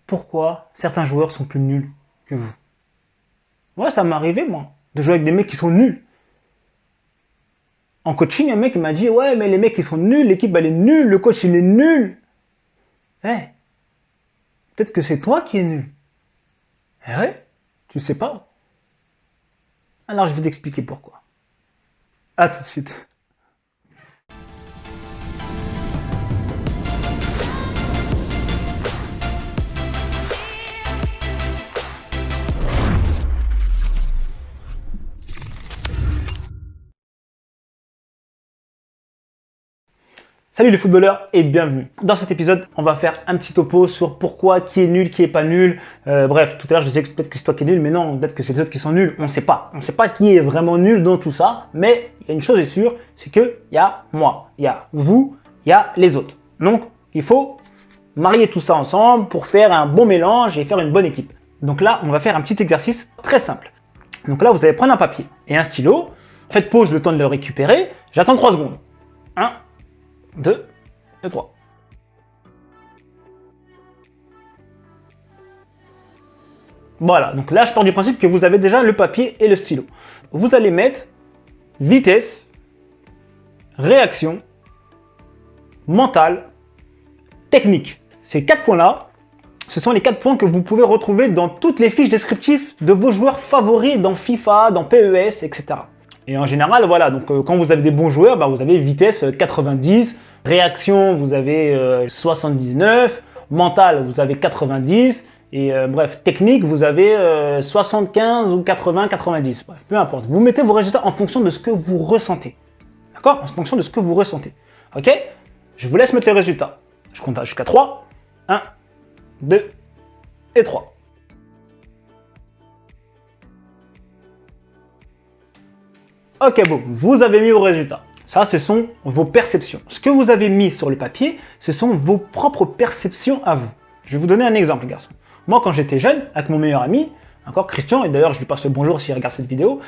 pourquoi certains joueurs sont plus nuls que vous. Ouais, ça m'est arrivé, moi, de jouer avec des mecs qui sont nuls. En coaching, un mec m'a dit, ouais, mais les mecs, ils sont nuls, l'équipe, elle est nulle, le coach, il est nul. Peut-être que c'est toi qui es nul. Ouais, tu sais pas. Alors, je vais t'expliquer pourquoi. À tout de suite. Salut les footballeurs et bienvenue. Dans cet épisode, on va faire un petit topo sur pourquoi, qui est nul, qui est pas nul. Bref, tout à l'heure je disais que peut-être que c'est toi qui es nul, mais non, peut-être que c'est les autres qui sont nuls. On ne sait pas. On ne sait pas qui est vraiment nul dans tout ça, mais il y a une chose est sûre, c'est qu'il y a moi, il y a vous, il y a les autres. Donc, il faut marier tout ça ensemble pour faire un bon mélange et faire une bonne équipe. Donc là, on va faire un petit exercice très simple. Donc là, vous allez prendre un papier et un stylo. Faites pause le temps de le récupérer. J'attends 3 secondes. 1, 2 et 3. Voilà, donc là je pars du principe que vous avez déjà le papier et le stylo. Vous allez mettre vitesse, réaction, mental, technique. Ces 4 points-là, ce sont les 4 points que vous pouvez retrouver dans toutes les fiches descriptives de vos joueurs favoris dans FIFA, dans PES, etc. Et en général, voilà, donc quand vous avez des bons joueurs, vous avez vitesse 90, réaction, vous avez 79, mental, vous avez 90, et bref, technique, vous avez 75 ou 80, 90, bref, peu importe. Vous mettez vos résultats en fonction de ce que vous ressentez. D'accord? En fonction de ce que vous ressentez. Ok? Je vous laisse mettre les résultats. Je compte jusqu'à 3. 1, 2 et 3. Ok, bon, vous avez mis vos résultats. Ça, ce sont vos perceptions. Ce que vous avez mis sur le papier, ce sont vos propres perceptions à vous. Je vais vous donner un exemple, les garçons. Moi, quand j'étais jeune, avec mon meilleur ami, encore Christian, et d'ailleurs, je lui passe le bonjour s'il regarde cette vidéo,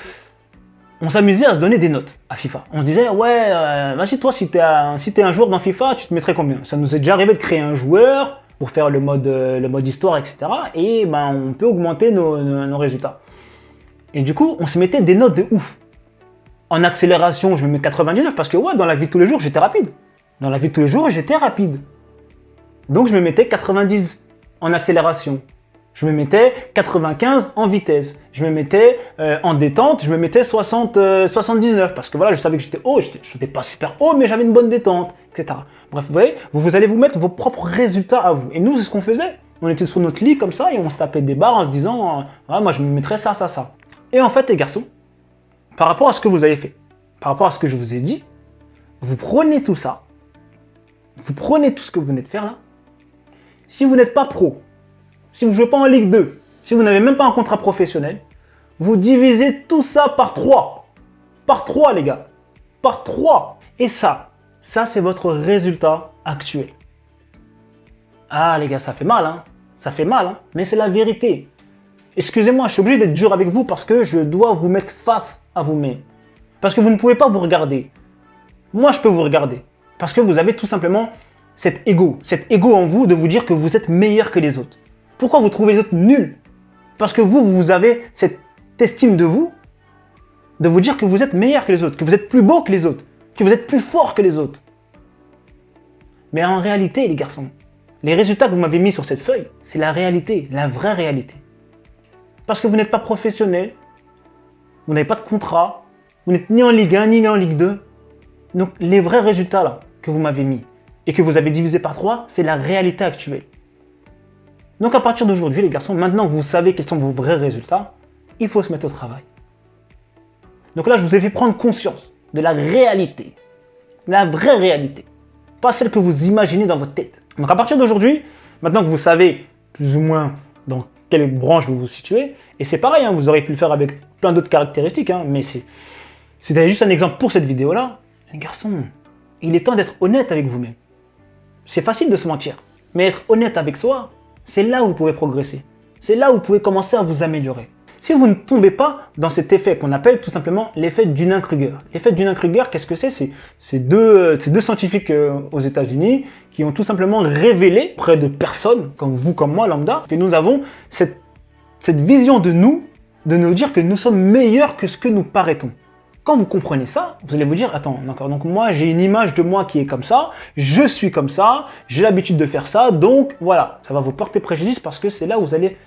on s'amusait à se donner des notes à FIFA. On se disait, ouais, vas-y, toi, si t'es un joueur dans FIFA, tu te mettrais combien? Ça nous est déjà arrivé de créer un joueur pour faire le mode histoire, etc. Et on peut augmenter nos résultats. Et du coup, on se mettait des notes de ouf. En accélération, je me mets 99 parce que ouais, dans la vie de tous les jours, j'étais rapide. Dans la vie de tous les jours, j'étais rapide. Donc je me mettais 90 en accélération. Je me mettais 95 en vitesse. Je me mettais en détente, je me mettais 79 parce que voilà, je savais que j'étais haut, je n'étais pas super haut, mais j'avais une bonne détente, etc. Bref, vous voyez, vous allez vous mettre vos propres résultats à vous. Et nous, c'est ce qu'on faisait. On était sur notre lit comme ça et on se tapait des barres en se disant, moi je me mettrais ça, ça, ça. Et en fait, les garçons, par rapport à ce que vous avez fait, par rapport à ce que je vous ai dit, vous prenez tout ça, vous prenez tout ce que vous venez de faire là. Si vous n'êtes pas pro, si vous ne jouez pas en Ligue 2, si vous n'avez même pas un contrat professionnel, vous divisez tout ça par 3. Par 3, les gars. Par 3. Et ça c'est votre résultat actuel. Ah, les gars, ça fait mal, hein. Ça fait mal, hein. Mais c'est la vérité. Excusez-moi, je suis obligé d'être dur avec vous parce que je dois vous mettre face à vous-même. Parce que vous ne pouvez pas vous regarder. Moi, je peux vous regarder. Parce que vous avez tout simplement cet ego en vous de vous dire que vous êtes meilleur que les autres. Pourquoi vous trouvez les autres nuls? Parce que vous avez cette estime de vous, de vous dire que vous êtes meilleur que les autres, que vous êtes plus beau que les autres, que vous êtes plus fort que les autres. Mais en réalité, les garçons, les résultats que vous m'avez mis sur cette feuille, c'est la réalité, la vraie réalité. Parce que vous n'êtes pas professionnel, vous n'avez pas de contrat, vous n'êtes ni en Ligue 1 ni en Ligue 2. Donc les vrais résultats là que vous m'avez mis et que vous avez divisé par 3, c'est la réalité actuelle. Donc à partir d'aujourd'hui les garçons, maintenant que vous savez quels sont vos vrais résultats, il faut se mettre au travail. Donc là je vous ai fait prendre conscience de la réalité, la vraie réalité, pas celle que vous imaginez dans votre tête. Donc à partir d'aujourd'hui, maintenant que vous savez plus ou moins dans quelle branche vous vous situez, et c'est pareil, vous auriez pu le faire avec plein d'autres caractéristiques, mais c'était juste un exemple pour cette vidéo-là. Les garçons, il est temps d'être honnête avec vous-même. C'est facile de se mentir, mais être honnête avec soi, c'est là où vous pouvez progresser. C'est là où vous pouvez commencer à vous améliorer. Si vous ne tombez pas dans cet effet qu'on appelle tout simplement l'effet Dunning-Kruger. L'effet Dunning-Kruger, qu'est-ce que c'est? C'est deux scientifiques aux États-Unis qui ont tout simplement révélé auprès de personnes, comme vous, comme moi, lambda, que nous avons cette vision de nous dire que nous sommes meilleurs que ce que nous paraîtons. Quand vous comprenez ça, vous allez vous dire, attends, d'accord, donc moi j'ai une image de moi qui est comme ça, je suis comme ça, j'ai l'habitude de faire ça, donc voilà, ça va vous porter préjudice parce que c'est là où vous allez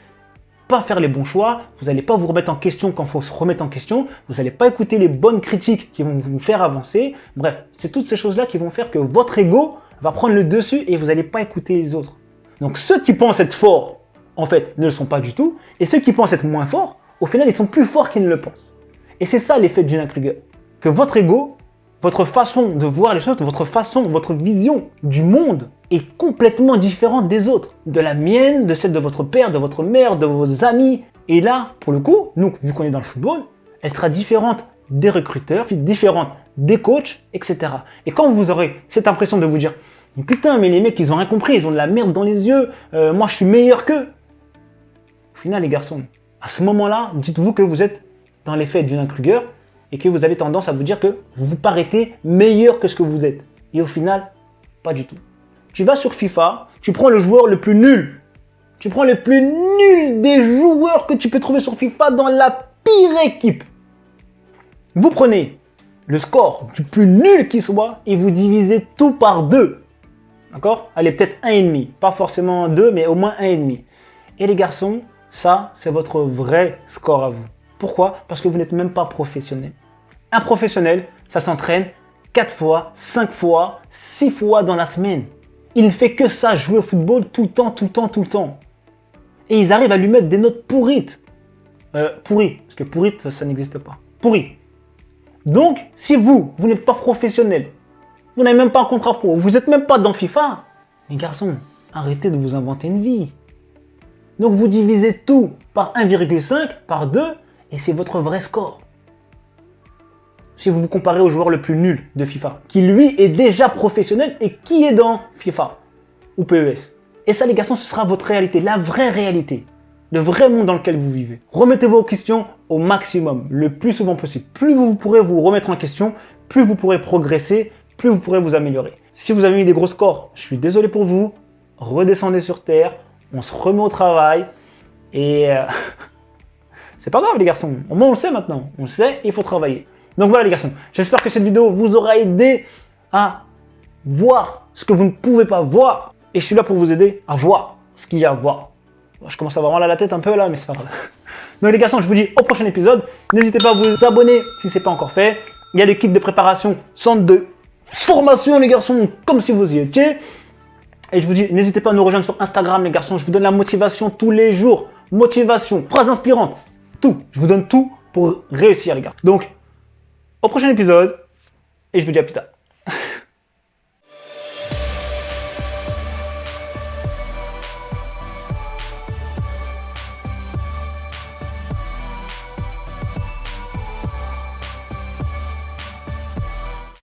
pas faire les bons choix, vous n'allez pas vous remettre en question quand il faut se remettre en question, vous n'allez pas écouter les bonnes critiques qui vont vous faire avancer. Bref, c'est toutes ces choses-là qui vont faire que votre ego va prendre le dessus et vous n'allez pas écouter les autres. Donc ceux qui pensent être forts, en fait, ne le sont pas du tout, et ceux qui pensent être moins forts, au final, ils sont plus forts qu'ils ne le pensent. Et c'est ça l'effet de Dunning-Kruger. Que votre ego, votre façon de voir les choses, votre vision du monde est complètement différente des autres. De la mienne, de celle de votre père, de votre mère, de vos amis. Et là, pour le coup, nous, vu qu'on est dans le football, elle sera différente des recruteurs, puis différente des coachs, etc. Et quand vous aurez cette impression de vous dire « Putain, mais les mecs, ils ont rien compris, ils ont de la merde dans les yeux, moi je suis meilleur qu'eux ». Au final, les garçons, à ce moment-là, dites-vous que vous êtes dans l'effet Dunning-Kruger et que vous avez tendance à vous dire que vous paraissez meilleur que ce que vous êtes. Et au final, pas du tout. Tu vas sur FIFA, tu prends le joueur le plus nul. Tu prends le plus nul des joueurs que tu peux trouver sur FIFA dans la pire équipe. Vous prenez le score du plus nul qui soit et vous divisez tout par 2. D'accord? Allez, peut-être 1,5. Pas forcément 2, mais au moins 1,5. Et les garçons, ça, c'est votre vrai score à vous. Pourquoi? Parce que vous n'êtes même pas professionnel. Un professionnel, ça s'entraîne 4 fois, 5 fois, 6 fois dans la semaine. Il ne fait que ça, jouer au football tout le temps, tout le temps, tout le temps. Et ils arrivent à lui mettre des notes pourrites. Pourries, parce que pourrites, ça n'existe pas. Pourries. Donc, si vous n'êtes pas professionnel, vous n'avez même pas un contrat pro, vous n'êtes même pas dans FIFA, les garçons, arrêtez de vous inventer une vie. Donc, vous divisez tout par 1,5, par 2, et c'est votre vrai score. Si vous vous comparez au joueur le plus nul de FIFA, qui lui est déjà professionnel et qui est dans FIFA ou PES. Et ça les garçons, ce sera votre réalité, la vraie réalité, le vrai monde dans lequel vous vivez. Remettez vos questions au maximum, le plus souvent possible. Plus vous pourrez vous remettre en question, plus vous pourrez progresser, plus vous pourrez vous améliorer. Si vous avez mis des gros scores, je suis désolé pour vous, redescendez sur terre, on se remet au travail et... c'est pas grave les garçons, au moins on le sait maintenant, on le sait, il faut travailler. Donc voilà les garçons, j'espère que cette vidéo vous aura aidé à voir ce que vous ne pouvez pas voir. Et je suis là pour vous aider à voir ce qu'il y a à voir. Je commence à avoir mal à la tête un peu là, mais c'est pas grave. Donc les garçons, je vous dis au prochain épisode. N'hésitez pas à vous abonner si ce n'est pas encore fait. Il y a le kit de préparation, centre de formation les garçons, comme si vous y étiez. Et je vous dis, n'hésitez pas à nous rejoindre sur Instagram les garçons. Je vous donne la motivation tous les jours. Motivation, phrases inspirantes, tout. Je vous donne tout pour réussir les gars. Donc, au prochain épisode, et je vous dis à plus tard.